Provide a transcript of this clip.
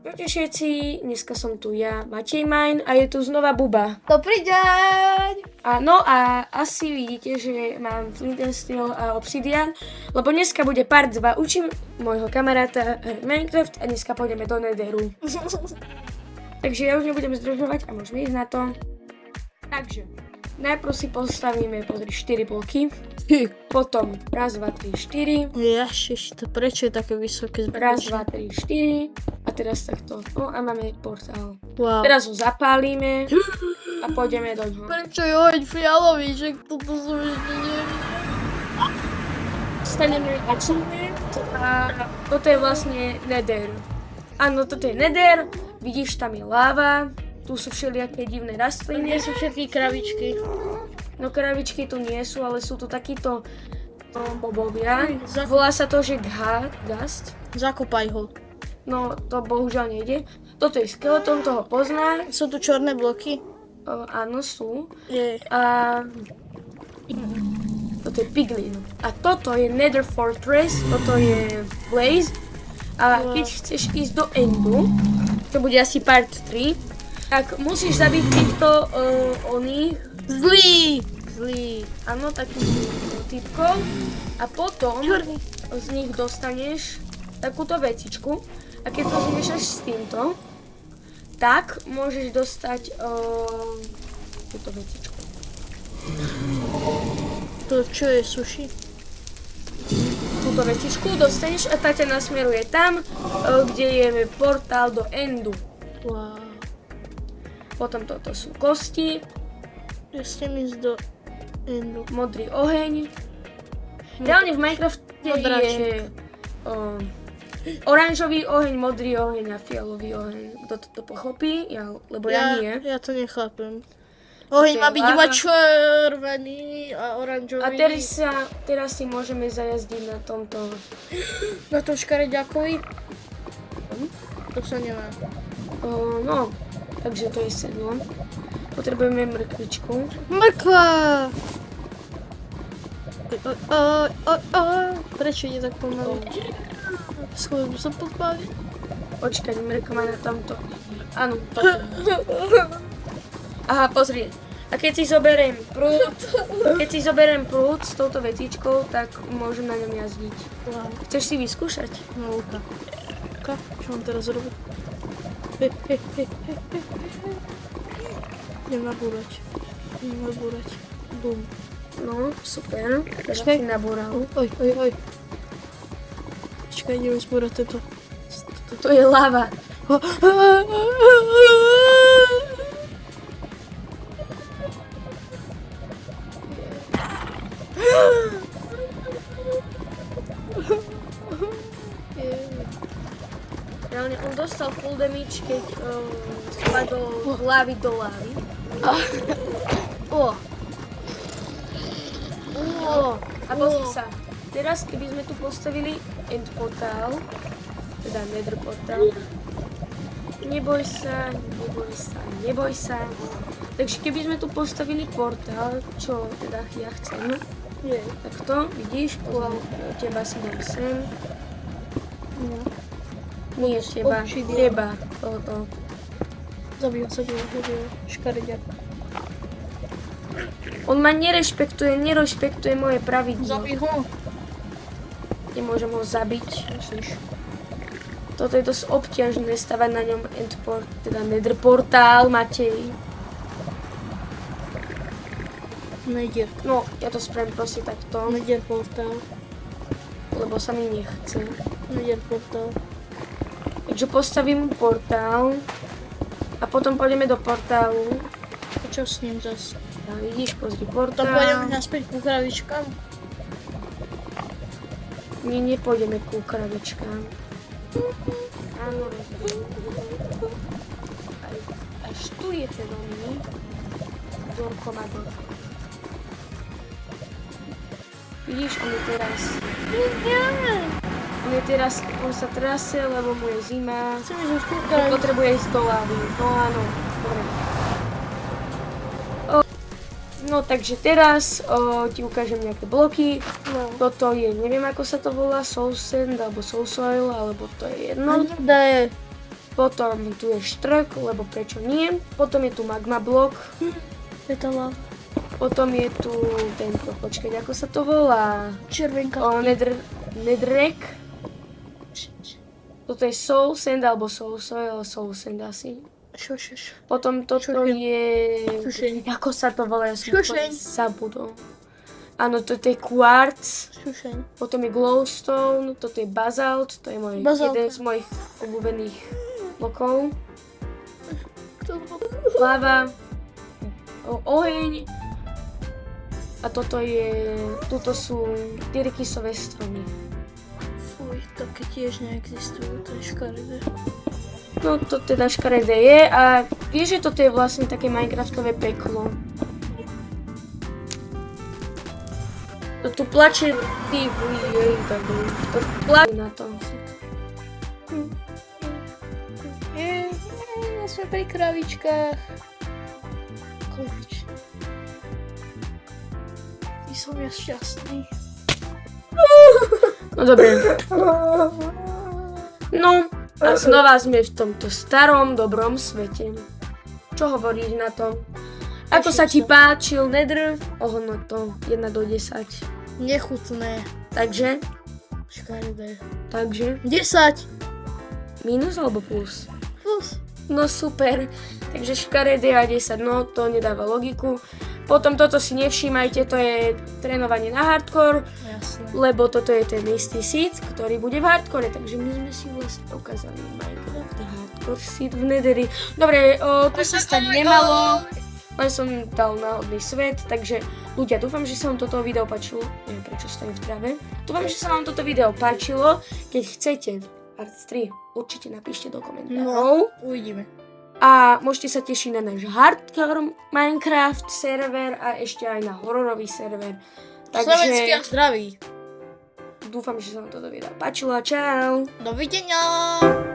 Čaute všetci, dneska som tu ja, Matej Mine a je tu znova Buba. Dobrý deň! No a asi vidíte, že mám Flint and Steel a Obsidian, lebo dneska bude part 2. Učím môjho kamaráta hrať Minecraft a dneska pôjdeme do Netheru. Takže ja už nebudem zdržovať a môžeme ísť na to. Takže, najprv si postavíme, pozri, 4 bloky. Potom raz, 2, 3, 4. Ježiš, to prečo je také vysoké Raz, 2, 3, 4. A teraz takto. No a máme portál. Wow. Teraz ho zapálime a pôjdeme do ňoho. Prečo je oheň fialový, že toto som ešte nevidel. Staneme achievement a toto je vlastne Nether. Áno, toto je Nether. Vidíš, tam je láva. Tu sú všelijaké divné rastliny. Nie sú všetky kravičky. No kravičky tu nie sú, ale sú tu takíto bobovia. Volá sa to, že Ghast. Zakopaj ho. No, to bohužiaľ nejde. Toto je skeleton, toho pozná. Sú tu čorné bloky? Áno, sú. Je. A toto je Piglin. A toto je Nether Fortress, toto je Blaze. A keď chceš ísť do Endu, to bude asi part 3, tak musíš zabiť týchto oných. Zlý. Áno, takých typkov. A potom z nich dostaneš takúto vecičku. A keď to zmiešaš s týmto, tak môžeš dostať túto vecičku. To čo je, sushi? Túto vecičku dostaneš a tá ťa nasmeruje tam, kde je portál do Endu. Wow. Potom toto sú kosti, Ste mi do Endu. modrý oheň. Reálne v Minecrafte je oranžový oheň, modrý oheň a fialový oheň. Kto to pochopí? Lebo ja nie. Ja to nechápem. Oheň má byť iba červený a oranžový. A teraz si môžeme zajazdiť na tomto. Na tom škareďákovi? To sa nemá. No, takže to je sedlo. Potrebujeme mrkvičku. Mrkva! Prečo ide tak pomaly? Skôr sa podbaviť. Počkať, mrkva na tomto. Áno, toto. Aha, pozri. A keď si zoberiem prúd s touto vecičkou, tak môžem na ňom jazdiť. Wow. Chceš si vyskúšať? No, Luka, čo mám teraz robiť? Idem nabúrať. Bum. No, super. Teraz si nabúral. Oj. Počkaj, ideme zbúrať toto. Toto je lava. Reálne on dostal full damage, keď spadol z lávy do lávy. A pozri sa, teraz keby sme tu postavili end portál, teda nether portál, neboj sa. Takže keby sme tu postavili portál, čo teda ja chcem, takto, vidíš, teba si dám sem. Nie teba, tohoto. Zabij ho, škareďák. On ma nerešpektuje moje pravidlo. Zabij ho. Nemôžem ho zabiť. Myslíš? Toto je dosť obťažné stavať na ňom teda nether portál, Matej. Nejde. No, ja to spravím proste takto, Nejde portál. lebo sa mi nechce. Nejde portál. Takže postavím portál a potom pôjdeme do portálu. A čo s ním zase? A vidíš, pozri, To portál. pôjdeme naspäť ku kravičkám? Nie, nepôjdeme ku kravičkám. Áno, rozumiem. Až tu je ten oný. Dorko Mador. Vidíš, on sa trasie, lebo mu je zima. Chcem ísť už ku kravičkám. Potrebuje ísť do lávy. No áno, dobre. No takže teraz ti ukážem nejaké bloky. No. Toto je, neviem ako sa to volá, soul sand alebo soul soil, alebo to je jedno. Potom tu je štrk, lebo prečo nie. Potom je tu magma blok. Je to lava. Potom je tu tento, počkať, ako sa to volá? Červenka. Nedrek. Toto je soul sand alebo soul soil, soul sand asi. Šo. Potom toto Šušeň. je... Šušeň. Ako sa to volá? Ja som Šušeň. zabudol. Áno, toto je quartz. Šušeň. Potom je glowstone, toto je bazalt, to je Bazaltka. jeden z mojich obľúbených blokov. To Lava, oheň a toto sú tyrkysové stromy. Fuj, také tiež neexistujú, to je škaredé. No to teda škaredé je a vieš, že toto je vlastne také Minecraftové peklo. To tu plače to plače na tom. Sme pri kravičkách. Konečne. Ty som ja šťastný. No dobre. No a znova sme v tomto starom, dobrom svete. Čo hovoríš na to? Ako sa ti páčil Nether? Ohodnoto 1 do 10. Nechutné. Takže? Škaredé. Takže? 10. Minus alebo plus? Plus. No super. Takže škaredé a 10, no to nedáva logiku. Potom toto si nevšímajte, to je trénovanie na hardcore, Jasné. lebo toto je ten istý seed, ktorý bude v hardcore, takže my sme si vlastne ukázali Minecraft hardcore seed v Netheri. Dobre, to sa stať nemalo, len som dal náhodný svet, takže ľudia, dúfam, že sa vám toto video páčilo, neviem prečo stojím v trave, dúfam, že sa vám toto video páčilo, keď chcete part 3, určite napíšte do komentárov. No, uvidíme. A môžete sa tešiť na náš hardcore Minecraft server a ešte aj na hororový server. Slovenský a zdravý. dúfam, že sa vám toto video páčilo. Čau! Dovidenia.